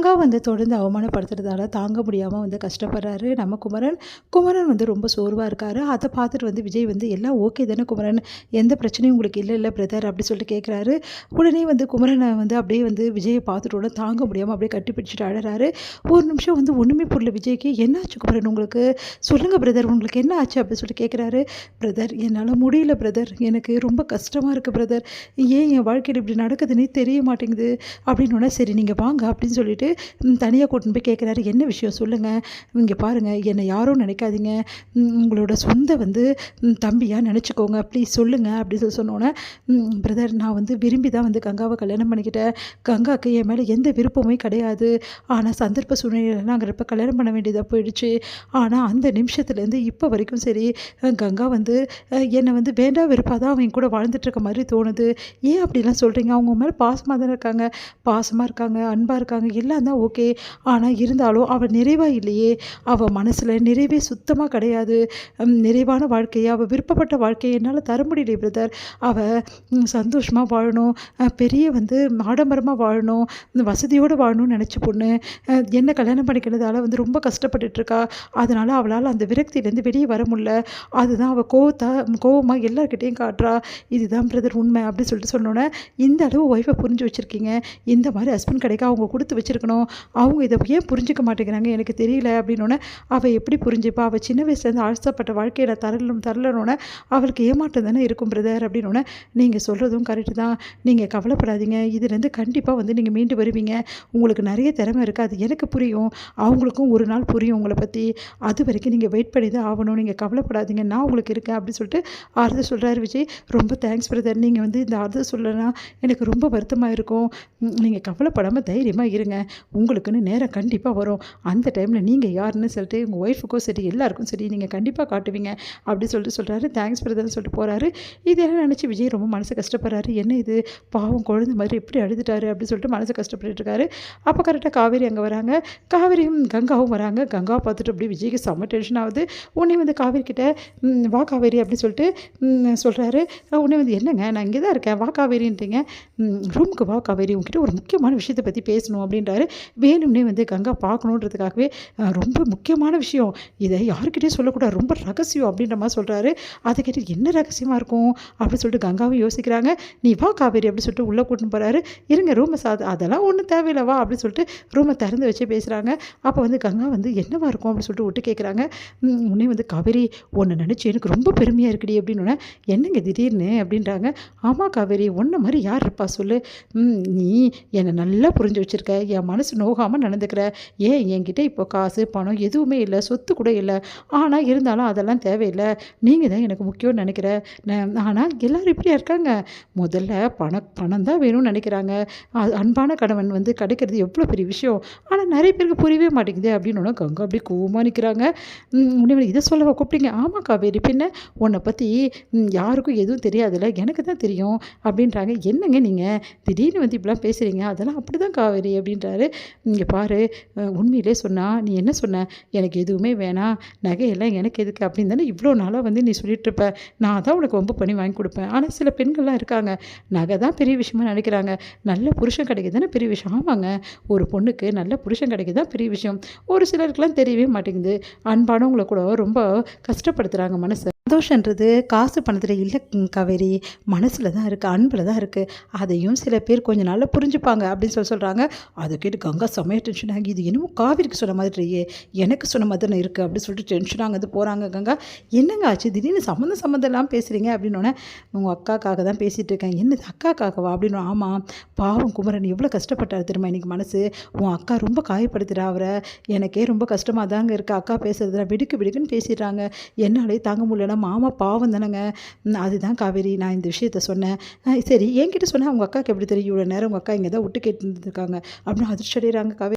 கங்கா வந்து தொடர்ந்து அவமானப்படுத்துறதால தாங்க முடியாமல் வந்து கஷ்டப்படுறாரு நம்ம குமரன். குமரன் வந்து ரொம்ப சோர்வாக இருக்காரு. அதை பார்த்துட்டு வந்து விஜய் வந்து எல்லாம் ஓகே தானே குமரன், எந்த பிரச்சனையும் உங்களுக்கு இல்லை பிரதர் அப்படி சொல்லிட்டு கேட்குறாரு. உடனே வந்து குமரனை வந்து அப்படியே வந்து விஜயை பார்த்துட்டு உடனே தாங்க முடியாமல் அப்படியே கட்டி பிடிச்சிட்டு அழறாரு. ஒரு நிமிஷம் வந்து ஒன்றுமே புரியல விஜய்க்கு. என்னாச்சு குமரன் உங்களுக்கு, சொல்லுங்கள் பிரதர் உங்களுக்கு என்ன ஆச்சு அப்படின்னு சொல்லிட்டு கேட்குறாரு. பிரதர் என்னால் முடியல பிரதர், எனக்கு ரொம்ப கஷ்டமாக இருக்குது பிரதர், ஏன் என் வாழ்க்கையில் இப்படி நடக்குதுன்னே தெரிய மாட்டேங்குது அப்படின்னோடனே சரி நீங்கள் வாங்க அப்படின்னு சொல்லிட்டு தனியாக கூட்டின்னு போய் கேட்குறாரு. என்ன விஷயம் சொல்லுங்கள், இங்கே பாருங்கள் என்னை யாரும் நினைக்காதீங்க, உங்களோட சொந்த வந்து தம்பியாக நினச்சிக்கோங்க ப்ளீஸ் சொல்லுங்கள் அப்படின்னு சொல்லி சொன்னோன்னே, பிரதர் நான் வந்து விரும்பி தான் வந்து கங்காவை கல்யாணம் பண்ணிக்கிட்டேன், கங்காவுக்கு என் மேலே எந்த விருப்பமே கிடையாது, ஆனால் சந்தர்ப்ப சூழ்நிலைங்கிறப்ப கல்யாணம் பண்ண வேண்டியதாக போயிடுச்சு. ஆனால் அந்த நிமிஷத்துலேருந்து இப்போ வரைக்கும் சரி கங்கா வந்து என்னை வந்து வேண்டாம் வெறுப்பாக தான் அவங்க கூட வாழ்ந்துட்டுருக்க மாதிரி தோணுது. ஏன் அப்படிலாம் சொல்கிறீங்க, அவங்க மேலே பாசமாக தானே இருக்காங்க, பாசமாக இருக்காங்க, அன்பாக இருக்காங்க, எல்லாம் தான் ஓகே. ஆனால் இருந்தாலும் அவள் நிறைவாக இல்லையே, அவள் மனசில் நிறைவே சுத்தமாக கிடையாது. நிறைவான வாழ்க்கையை, அவள் விருப்பப்பட்ட வாழ்க்கையை என்னால் தர முடியலையே பிரதர். அவள் சந்தோஷமாக வாழணும், பெரிய வந்து ஆடம்பரமாக வாழணும், வசதியோடு வாழணும்னு நினச்ச பொண்ணு என்ன கல்யாணம் பண்ணிக்கிறதால வந்து ரொம்ப கஷ்டப்பட்டுட்ருக்கா. அதனால் அவளால் அந்த விரக்தியிலேருந்து வெளியே வர முடியல. அதுதான் அவள் கோவமாக எல்லாருக்கிட்டையும் காட்டுறா. இதுதான் பிரதர் உண்மை அப்படின்னு சொல்லிட்டு சொன்னோன்னே, இந்த அளவு ஒய்ஃபை புரிஞ்சு வச்சுருக்கீங்க, இந்த மாதிரி ஹஸ்பண்ட் கிடைக்க அவங்க கொடுத்து வச்சுருக்கணும், அவங்க இதை ஏன் புரிஞ்சிக்க மாட்டேங்கிறாங்க எனக்கு தெரியல அப்படின்னோடனே, அவள் எப்படி புரிஞ்சுப்பா, அவள் சின்ன வயசுலேருந்து ஆசைப்பட்ட வாழ்க்கையை நான் தரலனோடனே அவளுக்கு ஏமாற்றம் தானே இருக்கும் பிரதர் அப்படின்னோடனே, நீங்கள் சொல்கிறதும் கரெக்டு தான், நீங்கள் கவலைப்படாதீங்க, இதுலேருந்து கண்டிப்பாக வந்து நீங்கள் மீண்டு வருவீங்க, உங்களுக்கு நிறைய திறமை இருக்குது, அது எனக்கு புரியும், அவங்களுக்கும் ஒரு நாள் புரியும் உங்களை பற்றி, அது வரைக்கும் நீங்கள் வெயிட் பண்ணி தான் ஆகணும், நீங்கள் கவலைப்படாதீங்க, நான் உங்களுக்கு இருக்கேன் அப்படின்னு சொல்லிட்டு ஆறுதல் சொல்கிறாரு விஜய். ரொம்ப தேங்க்ஸ் பிரதர், நீங்கள் வந்து இந்த ஆறுதல் சொல்லலாம் எனக்கு ரொம்ப வருத்தமாக இருக்கும், நீங்கள் கவலைப்படாமல் தைரியமாக இருங்க, உங்களுக்குன்னு நேரம் கண்டிப்பாக வரும், அந்த டைமில் நீங்கள் யாருன்னு சொல்லிட்டு உங்கள் ஒய்ஃபுக்கும் சரி எல்லாருக்கும் சரி நீங்கள் கண்டிப்பாக காட்டுவீங்க அப்படி சொல்லிட்டு சொல்கிறாரு. தேங்க்ஸ் பிரதர்னு சொல்லிட்டு போகிறாரு. இதெல்லாம் நினச்சி விஜய் ரொம்ப மனசு கஷ்டப்படுறாரு. என்ன இது பாவம் குழந்தை மாதிரி எப்படி அழுதுட்டாரு அப்படின்னு சொல்லிட்டு மனசு கஷ்டப்பட்டு இருக்காரு. அப்போ கரெக்டாக காவேரி அங்கே வராங்க. காவேரியும் கங்காவும் வராங்க. கங்காவை பார்த்துட்டு அப்படி விஜய்க்கு செம்ம டென்ஷன் ஆகுது. உடனே வந்து காவேரி கிட்ட வா காவேரி அப்படின்னு சொல்லிட்டு சொல்கிறாரு. உடனே வந்து என்னங்க நான் இங்கே தான் இருக்கேன், வா காவேரின்றீங்க, ரூமுக்கு வா காவேரி, உங்ககிட்ட ஒரு முக்கியமான விஷயத்தை பற்றி பேசணும் அப்படின்றாரு. வேணும்னே வந்து கங்கா பார்க்கணுன்றதுக்காகவே ரொம்ப முக்கியமான விஷயம், இதை யாருக்கிட்டே சொல்லக்கூடாது, ரொம்ப ரகசியம் அப்படின்ற மாதிரி சொல்கிறாரு. அதை கேட்டு என்ன ரகசியமாக இருக்கும் அப்படின்னு சொல்லிட்டு கங்காவும் யோசிக்கிறாங்க. நீ வா காவேரி அப்படின்னு சொல்லிட்டு உள்ளே கூட்டின்னு போகிறாரு. இருங்க ரூமை அதெல்லாம் ஒன்றும் தேவையில்லை வா அப்படின்னு சொல்லிட்டு ரூமை திறந்து வச்சு பேசுகிறாங்க. அப்போ வந்து கங்கா வந்து என்னவா இருக்கும் அப்படின்னு சொல்லிட்டு விட்டு கேட்குறாங்க. உடனே வந்து காவேரி உன்னை நினச்சி எனக்கு ரொம்ப பெருமையாக இருக்குடி அப்படின்னோடனே, என்னங்க திடீர்னு அப்படின்றாங்க. ஆமாம் காவேரி உன்னை மாதிரி யார் இருப்பா சொல்லு, நீ என்னை நல்லா புரிஞ்சு வச்சுருக்க, என் மனசு நோகாமல் நடந்துக்கிற, ஏன் என்கிட்ட இப்போ காசு பணம் எதுவுமே இல்லை, சொத்து கூட இல்லை, ஆனால் இருந்தாலும் அதெல்லாம் தேவையில்லை, நீங்கள் தான் எனக்கு முக்கியம்னு நினைக்கிறேன். ஆனால் எல்லோரும் இப்படியா இருக்காங்க, முதல்ல பணம் தான் வேணும்னு நினைக்கிறாங்க, அன்பான கணவன் வந்து கிடைக்கிறது எவ்வளோ பெரிய விஷயம், ஆனால் நிறைய பேருக்கு புரியவே மாட்டேங்குது அப்படின்னு கங்கா அப்படி கோவமாக நிற்கிறாங்க. உடனே இதை சொல்ல கூப்பிட்டீங்க, ஆமாம் காவேரி பின்ன உன்னை பற்றி யாருக்கும் எதுவும் தெரியாதுல்ல, எனக்கு தான் தெரியும் அப்படின்றாங்க. என்னங்க நீங்கள் திடீர்னு வந்து இப்படிலாம் பேசுகிறீங்க, அதெல்லாம் அப்படி தான் காவேரி அப்படின்றாரு. இங்கே பாரு உண்மையிலே சொன்னால் நீ என்ன சொன்ன, எனக்கு எதுவுமே வேணாம், நகையெல்லாம் எனக்கு எதுக்கு அப்படின்னு தானே இவ்வளோ நாளாக வந்து நீ சொல்லிட்டு இருப்ப, நான் தான் உனக்கு ரொம்ப பண்ணி வாங்கி கொடுப்பேன். ஆனால் சில பெண்கள்லாம் இருக்காங்க, நகை தான் பெரிய விஷயமா நினைக்கிறாங்க, நல்ல புருஷன் கிடைக்குது தானே பெரிய விஷயம். ஆமாங்க, ஒரு பொண்ணுக்கு நல்ல புருஷன் கிடைக்குது தான் பெரிய விஷயம், ஒரு சிலருக்குலாம் தெரியவே மாட்டேங்குது, அன்பானவங்களை கூட ரொம்ப கஷ்டப்படுத்துகிறாங்க மனசை. சந்தோஷன்றது காசு பணத்தில் இல்லை காவேரி, மனசில் தான் இருக்குது, அன்பில் தான் இருக்குது, அதையும் சில பேர் கொஞ்ச நாளில் புரிஞ்சுப்பாங்க அப்படின்னு சொல்கிறாங்க. அதை கேட்டு கங்கா செம்மையாக டென்ஷன் ஆகி, இது என்னமோ காவேரிக்கு சொன்ன மாதிரியே எனக்கு சொன்ன மாதிரி தானே இருக்குது அப்படின்னு சொல்லிட்டு டென்ஷன் ஆகுது போகிறாங்க. கங்கா என்னங்க ஆச்சு திடீர்னு சம்மந்தம் எல்லாம் பேசுகிறீங்க அப்படின்னோடனே, உங்கள் அக்காக்காக தான் பேசிகிட்டு இருக்கேன். என்னது அக்காக்காகவா அப்படின்னு. ஆமாம் பாவம் குமரன் எவ்வளோ கஷ்டப்பட்டார் தெரியுமா இன்றைக்கி மனசு, உன் அக்கா ரொம்ப காயப்படுத்துகிறா அவரை, எனக்கே ரொம்ப கஷ்டமாக தாங்க இருக்குது, அக்கா பேசுறதுல விடுக்குன்னு பேசிடுறாங்க, என்னாலே தாங்க முடியல, மாமா பாவம் தானேங்க, அதுதான் காவேரி நான் இந்த விஷயத்த சொன்னேன். சரி என்கிட்ட சொன்னேன், உங்கள் அக்காவுக்கு எப்படி தெரியும், இவ்வளோ நேரம் உங்கள் அக்கா இங்கே தான் விட்டு கேட்டுருந்துருக்காங்க அப்படின்னு அதிர்ச்சி அடைகிறாங்க காவேரி.